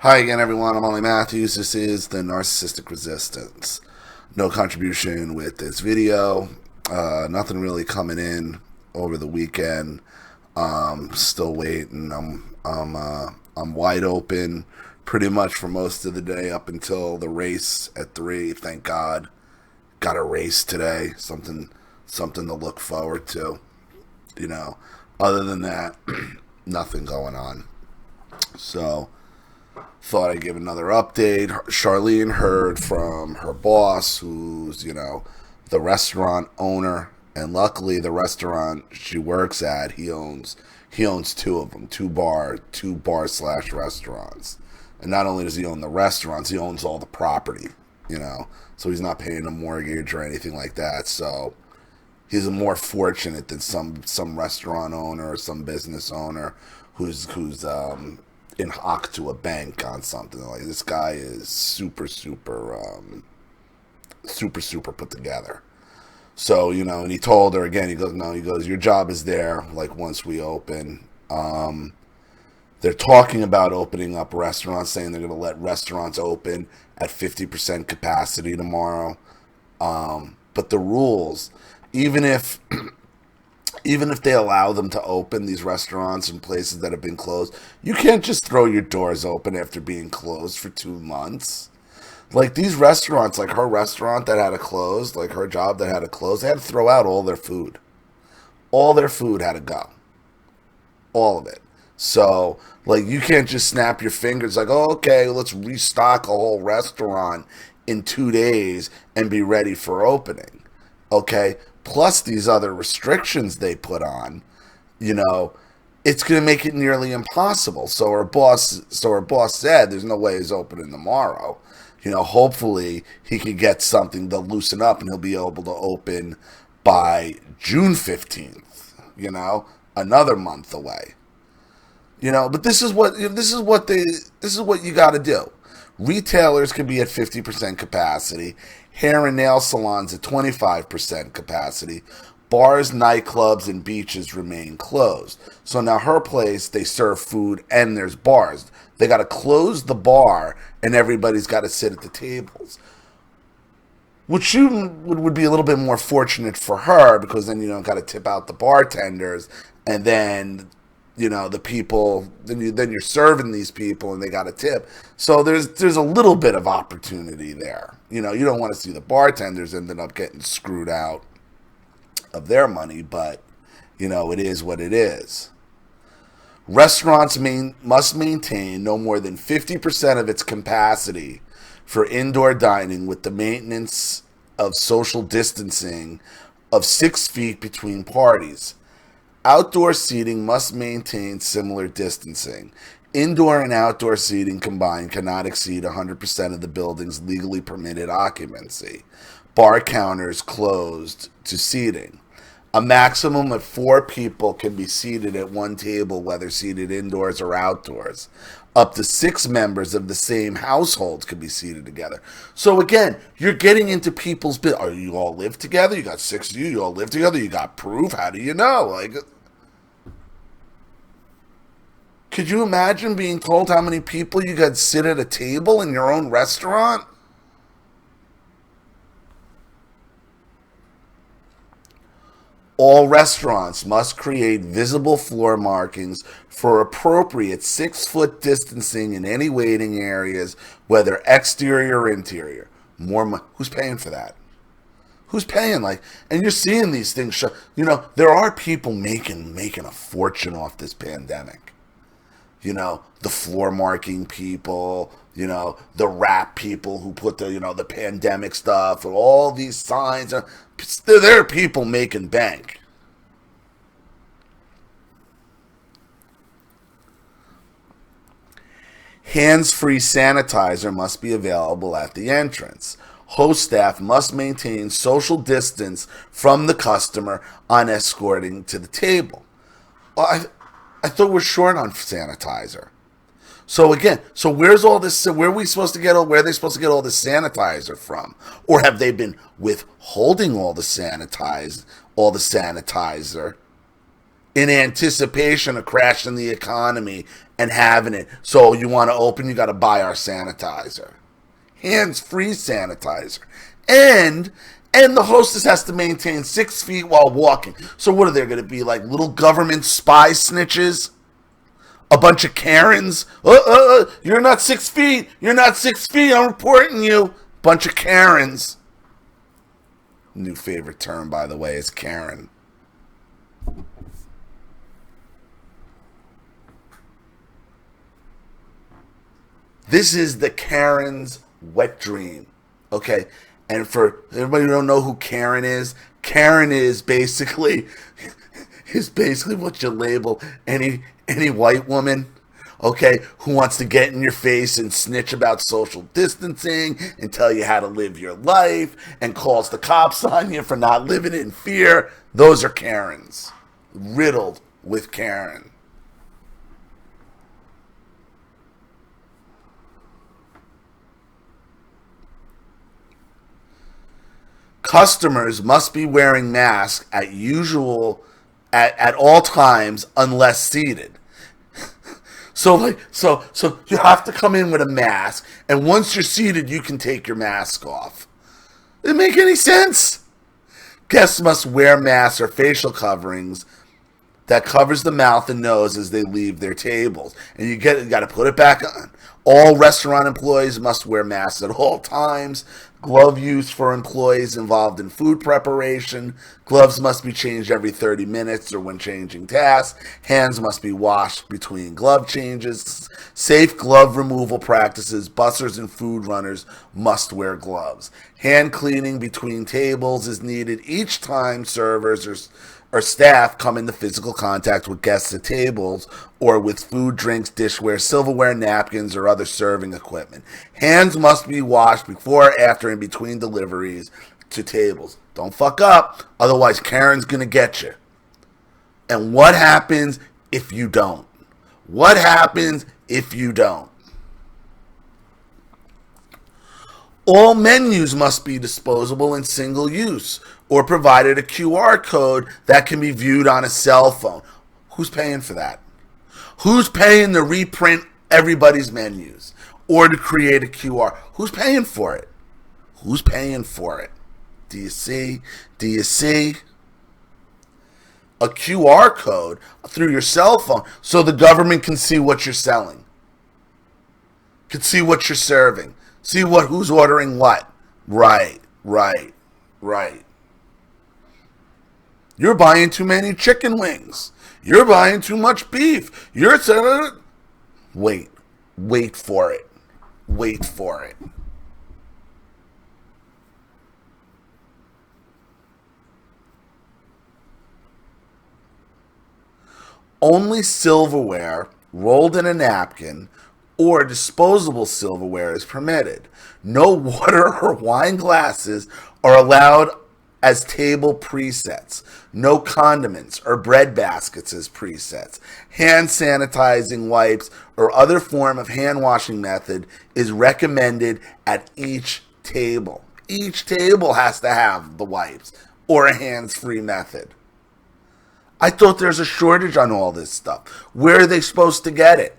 Hi again, everyone. I'm Ollie Matthews. This is the Narcissistic Resistance. No contribution with this video. Nothing really coming in over the weekend. Still waiting. I'm wide open, pretty much for most of the day up until the race at 3. Thank God, got a race today. Something to look forward to. You know, other than that, nothing going on. So thought I'd give another update. Charlene heard from her boss, who's, the restaurant owner. And luckily, the restaurant she works at, he owns two of them, two bar slash restaurants. And not only does he own the restaurants, he owns all the property, So he's not paying a mortgage or anything like that. So he's more fortunate than some restaurant owner or some business owner who's in hock to a bank on something. Like, this guy is super put together. So, and he told her again, he goes, no, your job is there, like, once we open. They're talking about opening up restaurants, saying they're going to let restaurants open at 50% capacity tomorrow. But the rules, even if they allow them to open these restaurants in places that have been closed, you can't just throw your doors open after being closed for 2 months. Like, these restaurants, like her restaurant that had to close, like her job that had to close, they had to throw out all their food. All their food had to go. All of it. So, like, you can't just snap your fingers like, oh, okay, let's restock a whole restaurant in 2 days and be ready for opening. Okay? Plus these other restrictions they put on, it's going to make it nearly impossible. So her boss said there's no way he's opening tomorrow. Hopefully he could get something to loosen up and he'll be able to open by June 15th, another month away. But this is what you got to do. Retailers can be at 50% capacity. Hair and nail salons at 25% capacity. Bars, nightclubs, and beaches remain closed. So now her place, they serve food and there's bars. They got to close the bar and everybody's got to sit at the tables. Which would be a little bit more fortunate for her, because then you don't got to tip out the bartenders, and then the people, then you're serving these people and they got a tip. So there's a little bit of opportunity there. You don't want to see the bartenders ending up getting screwed out of their money, but it is what it is. Restaurants must maintain no more than 50% of its capacity for indoor dining, with the maintenance of social distancing of 6 feet between parties. Outdoor seating must maintain similar distancing. Indoor and outdoor seating combined cannot exceed 100% of the building's legally permitted occupancy. Bar counters closed to seating. A maximum of 4 people can be seated at one table, whether seated indoors or outdoors. Up to 6 members of the same household can be seated together. So again, you're getting into people's business. Oh, you all live together? You got 6 of you? You all live together? You got proof? How do you know? Like, could you imagine being told how many people you got to sit at a table in your own restaurant? All restaurants must create visible floor markings for appropriate 6-foot distancing in any waiting areas, whether exterior or interior. Who's paying for that? Who's paying? And you're seeing these things. There are people making a fortune off this pandemic. The floor marking people, the rap people who put the pandemic stuff and all these signs. There are people making bank. Hands-free sanitizer must be available at the entrance. Host staff must maintain social distance from the customer on escorting to the table. I thought we're short on sanitizer. So again, where's all this? Where are we supposed to get? Where are they supposed to get all this sanitizer from? Or have they been withholding all the sanitizer in anticipation of crashing the economy and having it. So you want to open, you got to buy our sanitizer. Hands-free sanitizer. And the hostess has to maintain 6 feet while walking. So what are they going to be, like little government spy snitches? A bunch of Karens? You're not 6 feet. You're not 6 feet. I'm reporting you. Bunch of Karens. New favorite term, by the way, is Karen. This is the Karen's wet dream. Okay? And for everybody who don't know who Karen is basically what you label any white woman, okay, who wants to get in your face and snitch about social distancing and tell you how to live your life and calls the cops on you for not living in fear. Those are Karens. Riddled with Karen. Customers must be wearing masks at all times unless seated. So you have to come in with a mask, and once you're seated, you can take your mask off. Doesn't make any sense. Guests must wear masks or facial coverings that covers the mouth and nose as they leave their tables, and you got to put it back on. All restaurant employees must wear masks at all times. Glove use for employees involved in food preparation. Gloves must be changed every 30 minutes or when changing tasks. Hands must be washed between glove changes. Safe glove removal practices. Bussers and food runners must wear gloves. Hand cleaning between tables is needed each time servers or staff come into physical contact with guests at tables or with food, drinks, dishware, silverware, napkins, or other serving equipment. Hands must be washed before, after, and between deliveries to tables. Don't fuck up, otherwise Karen's gonna get you. And what happens if you don't? What happens if you don't? All menus must be disposable and single use, or provided a QR code that can be viewed on a cell phone. Who's paying for that? Who's paying to reprint everybody's menus or to create a QR? Who's paying for it? Who's paying for it? Do you see? Do you see? A QR code through your cell phone so the government can see what you're selling, can see what you're serving, see who's ordering what. Right. You're buying too many chicken wings. You're buying too much beef. Wait for it. Wait for it. Only silverware rolled in a napkin or disposable silverware is permitted. No water or wine glasses are allowed as table presets. No condiments or bread baskets as presets. Hand sanitizing wipes or other form of hand washing method is recommended at each table. Each table has to have the wipes or a hands-free method. I thought there's a shortage on all this stuff. Where are they supposed to get it?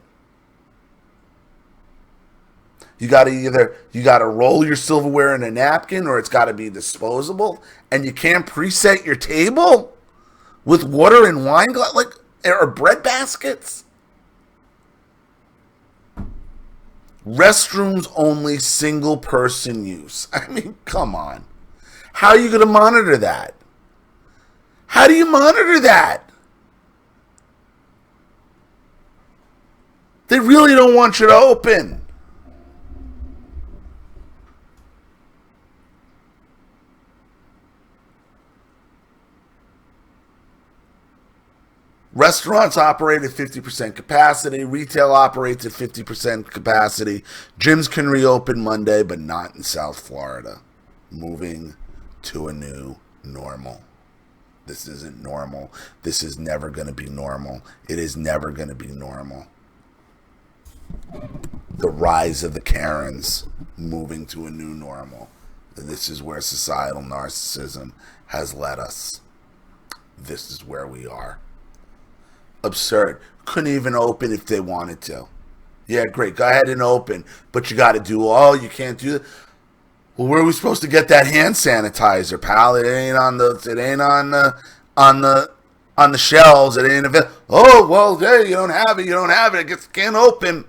You got to roll your silverware in a napkin, or it's got to be disposable, and you can't preset your table with water and wine or bread baskets. Restrooms only, single person use. I mean, come on. How are you going to monitor that? How do you monitor that? They really don't want you to open. Restaurants operate at 50% capacity. Retail operates at 50% capacity. Gyms can reopen Monday, but not in South Florida. Moving to a new normal. This isn't normal. This is never going to be normal. It is never going to be normal. The rise of the Karens, moving to a new normal. This is where societal narcissism has led us. This is where we are. Absurd. Couldn't even open if they wanted to. Yeah, great. Go ahead and open, but you got to do all. You can't do that. Well, where are we supposed to get that hand sanitizer, pal? It ain't on the. It ain't on the on the shelves. It ain't available. Oh well, hey, you don't have it. You don't have it. I guess it can't open.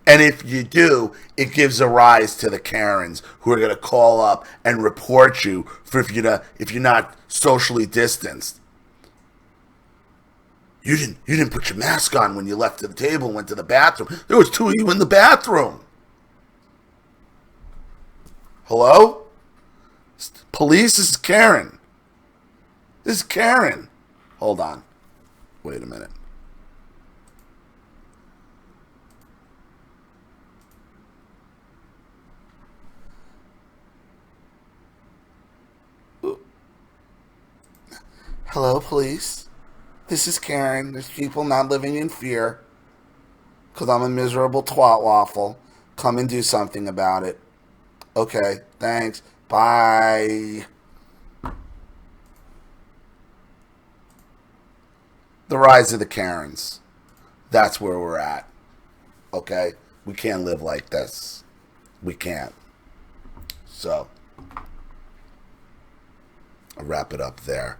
And if you do, it gives a rise to the Karens who are going to call up and report you for if you're not socially distanced. You didn't put your mask on when you left the table and went to the bathroom. There was two of you in the bathroom. Hello? Police? This is Karen. This is Karen. Hold on. Wait a minute. Hello, police. This is Karen. There's people not living in fear because I'm a miserable twat waffle. Come and do something about it. Okay, thanks. Bye. The rise of the Karens. That's where we're at. Okay? We can't live like this. We can't. So, I'll wrap it up there.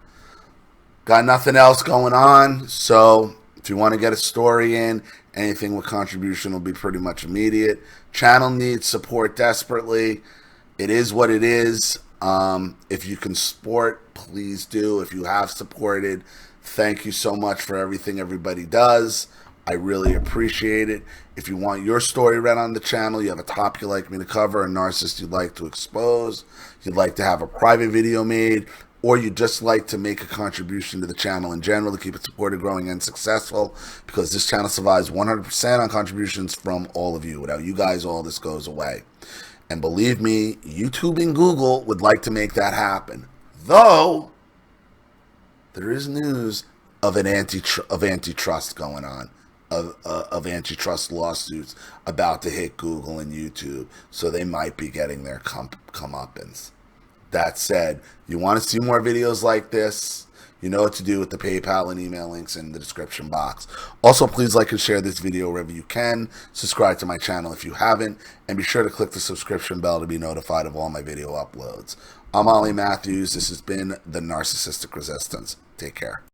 Got nothing else going on, so if you want to get a story in, anything with contribution will be pretty much immediate. Channel needs support desperately. It is what it is. If you can support, please do. If you have supported, thank you so much for everything everybody does. I really appreciate it. If you want your story read on the channel, you have a topic you'd like me to cover, a narcissist you'd like to expose, you'd like to have a private video made, or you just like to make a contribution to the channel in general to keep it supported, growing, and successful, because this channel survives 100% on contributions from all of you. Without you guys, all this goes away. And believe me, YouTube and Google would like to make that happen. Though, there is news of antitrust going on, of antitrust lawsuits about to hit Google and YouTube, so they might be getting their comeuppance. That said, you want to see more videos like this, you know what to do with the PayPal and email links in the description box. Also, please like and share this video wherever you can. Subscribe to my channel if you haven't, and be sure to click the subscription bell to be notified of all my video uploads. I'm Ollie Matthews. This has been The Narcissistic Resistance. Take care.